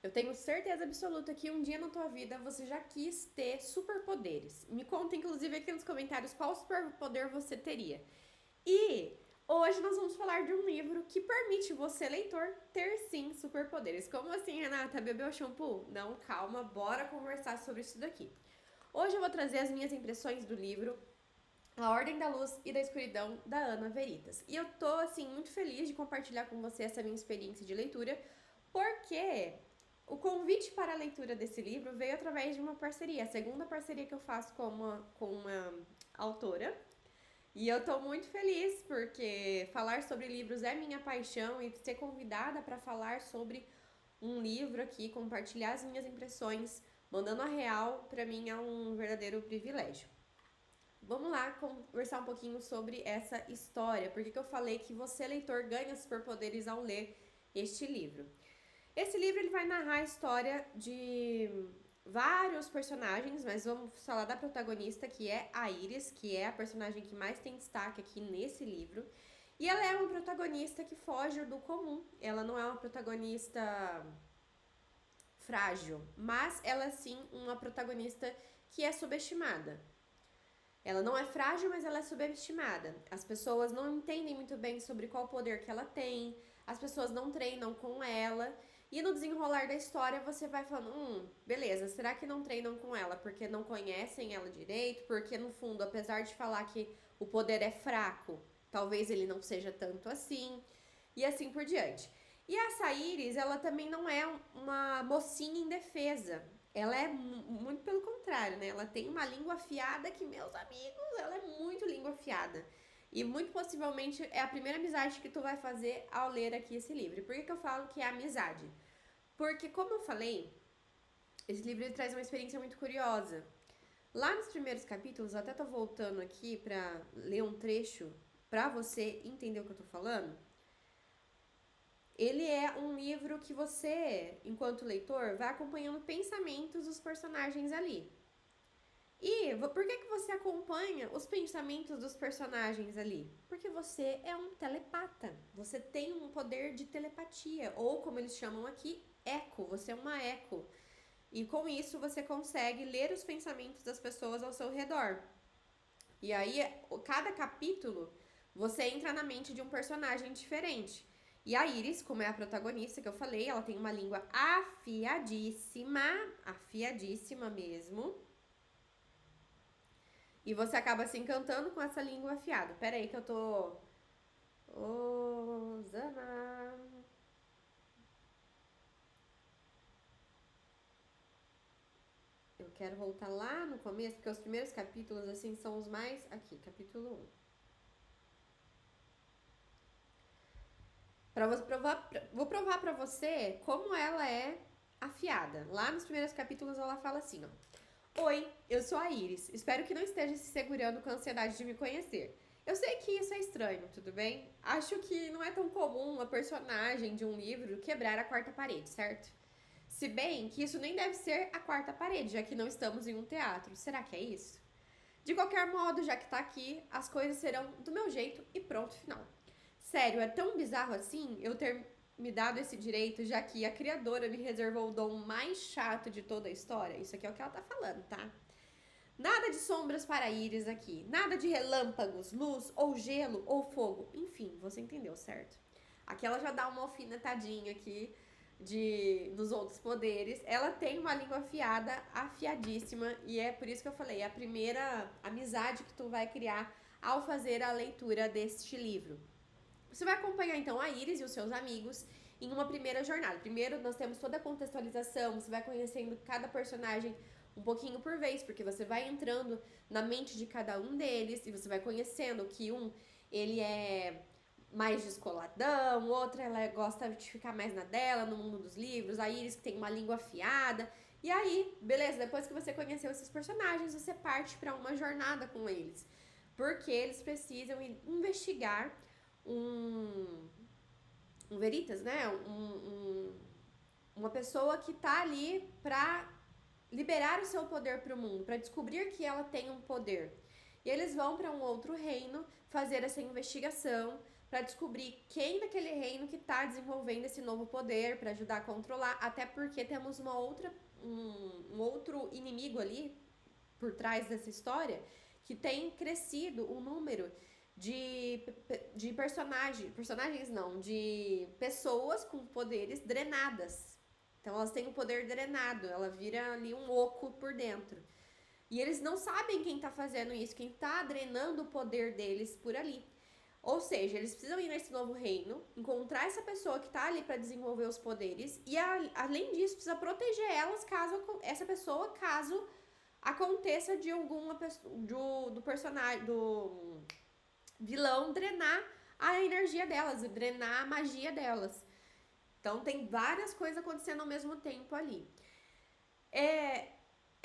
Eu tenho certeza absoluta que um dia na tua vida você já quis ter superpoderes. Me conta, inclusive, aqui nos comentários qual superpoder você teria. E hoje nós vamos falar de um livro que permite você, leitor, ter sim superpoderes. Como assim, Renata? Bebeu shampoo? Não, calma, bora conversar sobre isso daqui. Hoje eu vou trazer as minhas impressões do livro A Ordem da Luz e da Escuridão, da Ana Veritas. E eu tô, assim, muito feliz de compartilhar com você essa minha experiência de leitura, porque o convite para a leitura desse livro veio através de uma parceria, a segunda parceria que eu faço com uma autora. E eu tô muito feliz porque falar sobre livros é minha paixão e ser convidada para falar sobre um livro aqui, compartilhar as minhas impressões, mandando a real, para mim é um verdadeiro privilégio. Vamos lá conversar um pouquinho sobre essa história, porque que eu falei que você, leitor, ganha superpoderes ao ler este livro. Esse livro ele vai narrar a história de vários personagens, mas vamos falar da protagonista, que é a Iris, que é a personagem que mais tem destaque aqui nesse livro. E ela é uma protagonista que foge do comum. Ela não é uma protagonista frágil, mas ela é sim uma protagonista que é subestimada. Ela não é frágil, mas ela é subestimada. As pessoas não entendem muito bem sobre qual poder que ela tem, as pessoas não treinam com ela. E no desenrolar da história você vai falando, beleza, será que não treinam com ela porque não conhecem ela direito? Porque no fundo, apesar de falar que o poder é fraco, talvez ele não seja tanto assim. E assim por diante. E a Saíris, ela também não é uma mocinha indefesa. Ela é muito pelo contrário, né? Ela tem uma língua afiada que, meus amigos, ela é muito língua afiada. E muito possivelmente é a primeira amizade que tu vai fazer ao ler aqui esse livro. E por que eu falo que é amizade? Porque, como eu falei, esse livro ele traz uma experiência muito curiosa. Lá nos primeiros capítulos, eu até tô voltando aqui pra ler um trecho pra você entender o que eu tô falando. Ele é um livro que você, enquanto leitor, vai acompanhando pensamentos dos personagens ali. E por que você acompanha os pensamentos dos personagens ali? Porque você é um telepata. Você tem um poder de telepatia, ou como eles chamam aqui, eco. Você é uma eco. E com isso você consegue ler os pensamentos das pessoas ao seu redor. E aí, cada capítulo, você entra na mente de um personagem diferente. E a Iris, como é a protagonista que eu falei, ela tem uma língua afiadíssima mesmo. E você acaba se encantando com essa língua afiada. Pera aí que eu tô... Ô, Zana... Eu quero voltar lá no começo, porque os primeiros capítulos, assim, são os mais... Aqui, capítulo 1. Vou provar pra você como ela é afiada. Lá nos primeiros capítulos ela fala assim, ó. Oi, eu sou a Iris. Espero que não esteja se segurando com a ansiedade de me conhecer. Eu sei que isso é estranho, tudo bem? Acho que não é tão comum uma personagem de um livro quebrar a quarta parede, certo? Se bem que isso nem deve ser a quarta parede, já que não estamos em um teatro. Será que é isso? De qualquer modo, já que tá aqui, as coisas serão do meu jeito e pronto, final. Sério, é tão bizarro assim eu ter me dado esse direito, já que a criadora me reservou o dom mais chato de toda a história. Isso aqui é o que ela tá falando, tá? Nada de sombras para íris aqui, nada de relâmpagos, luz, ou gelo, ou fogo. Enfim, você entendeu, certo? Aqui ela já dá uma alfinetadinha aqui dos outros poderes. Ela tem uma língua afiada, afiadíssima, e é por isso que eu falei, é a primeira amizade que tu vai criar ao fazer a leitura deste livro. Você vai acompanhar então a Iris e os seus amigos em uma primeira jornada. Primeiro nós temos toda a contextualização, você vai conhecendo cada personagem um pouquinho por vez, porque você vai entrando na mente de cada um deles e você vai conhecendo que ele é mais descoladão, outra ela gosta de ficar mais na dela, no mundo dos livros, a Iris que tem uma língua afiada. E aí, beleza, depois que você conheceu esses personagens, você parte para uma jornada com eles. Porque eles precisam investigar um veritas, né? Uma pessoa que tá ali pra liberar o seu poder pro mundo, pra descobrir que ela tem um poder. E eles vão para um outro reino fazer essa investigação para descobrir quem daquele reino que tá desenvolvendo esse novo poder para ajudar a controlar, até porque temos um outro inimigo ali por trás dessa história que tem crescido o número de personagens não, de pessoas com poderes drenadas. Então elas têm o poder drenado, ela vira ali um oco por dentro. E eles não sabem quem tá fazendo isso, quem tá drenando o poder deles por ali. Ou seja, eles precisam ir nesse novo reino, encontrar essa pessoa que tá ali para desenvolver os poderes e além disso precisa proteger elas caso aconteça de alguma pessoa do personagem do vilão drenar a energia delas, drenar a magia delas. Então tem várias coisas acontecendo ao mesmo tempo ali.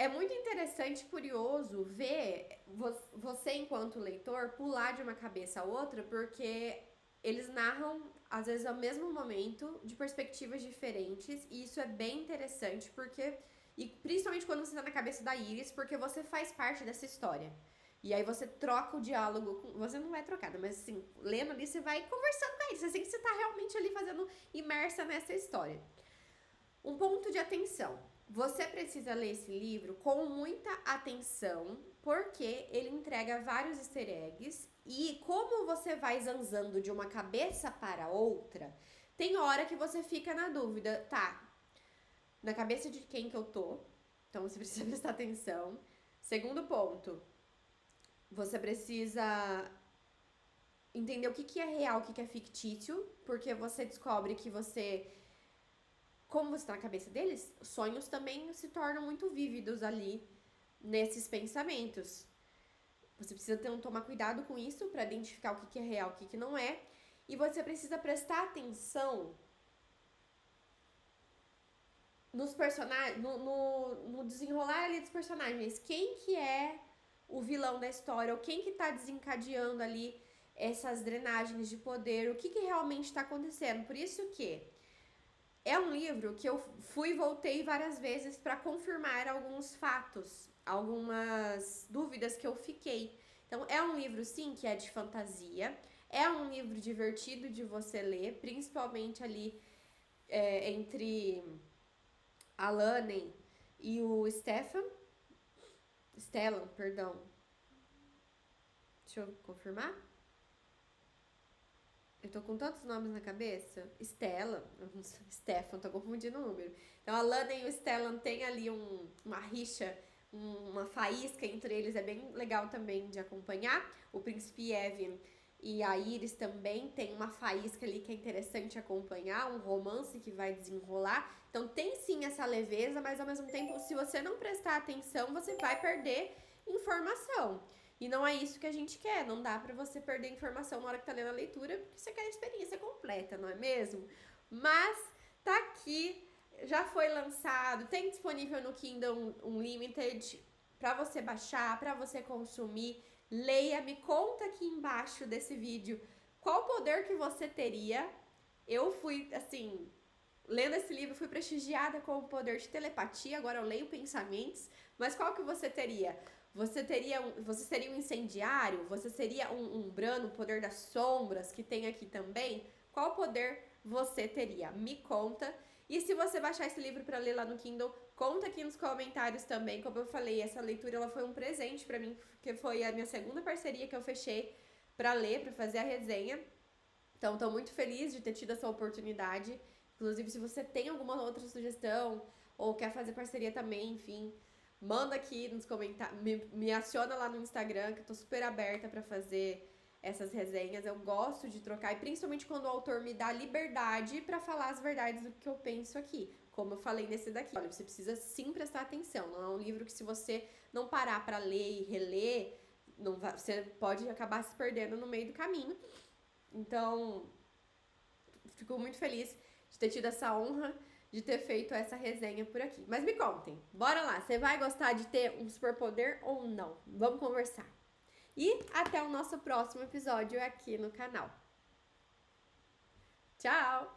É muito interessante e curioso ver você, enquanto leitor, pular de uma cabeça a outra, porque eles narram, às vezes, ao mesmo momento, de perspectivas diferentes, e isso é bem interessante, e principalmente quando você está na cabeça da Iris, porque você faz parte dessa história. E aí você troca o diálogo, você não vai trocar, mas assim, lendo ali, você vai conversando com eles, assim que você tá realmente ali imersa nessa história. Um ponto de atenção. Você precisa ler esse livro com muita atenção, porque ele entrega vários easter eggs e como você vai zanzando de uma cabeça para outra, tem hora que você fica na dúvida, tá, na cabeça de quem que eu tô? Então você precisa prestar atenção. Segundo ponto, você precisa entender o que é real, o que é fictício, porque você descobre que como você está na cabeça deles, sonhos também se tornam muito vívidos ali nesses pensamentos. Você precisa tomar cuidado com isso para identificar o que é real, o que não é. E você precisa prestar atenção nos personagens, no desenrolar ali dos personagens. Quem que é o vilão da história, ou quem que tá desencadeando ali essas drenagens de poder, o que realmente está acontecendo. Por isso que é um livro que eu fui e voltei várias vezes para confirmar alguns fatos, algumas dúvidas que eu fiquei. Então, é um livro, sim, que é de fantasia, é um livro divertido de você ler, principalmente ali entre a Lanen e o Stellan, perdão. Deixa eu confirmar. Eu tô com tantos nomes na cabeça. Stefan, tô confundindo o número. Então a Lana e o Stellan tem ali uma rixa, uma faísca entre eles, é bem legal também de acompanhar. O príncipe Evan e a Iris também tem uma faísca ali que é interessante acompanhar, um romance que vai desenrolar. Então tem sim essa leveza, mas ao mesmo tempo, se você não prestar atenção, você vai perder informação. E não é isso que a gente quer, não dá pra você perder informação na hora que tá lendo a leitura, porque você quer a experiência completa, não é mesmo? Mas tá aqui, já foi lançado, tem disponível no Kindle Unlimited pra você baixar, pra você consumir. Leia, me conta aqui embaixo desse vídeo qual poder que você teria. Eu fui, assim, lendo esse livro, fui prestigiada com o poder de telepatia, agora eu leio pensamentos, mas qual que você teria? Você seria um incendiário? Você seria um Brano, o poder das sombras, que tem aqui também? Qual poder você teria? Me conta. E se você baixar esse livro para ler lá no Kindle, conta aqui nos comentários também. Como eu falei, essa leitura ela foi um presente para mim, porque foi a minha segunda parceria que eu fechei para ler, para fazer a resenha. Então, estou muito feliz de ter tido essa oportunidade. Inclusive, se você tem alguma outra sugestão ou quer fazer parceria também, enfim, manda aqui nos comentários, me aciona lá no Instagram, que eu tô super aberta para fazer essas resenhas. Eu gosto de trocar, e principalmente quando o autor me dá liberdade para falar as verdades do que eu penso aqui. Como eu falei nesse daqui. Olha, você precisa sim prestar atenção. Não é um livro que, se você não parar para ler e reler, você pode acabar se perdendo no meio do caminho. Então, fico muito feliz de ter tido essa honra de ter feito essa resenha por aqui. Mas me contem, bora lá, você vai gostar de ter um superpoder ou não? Vamos conversar. E até o nosso próximo episódio aqui no canal. Tchau!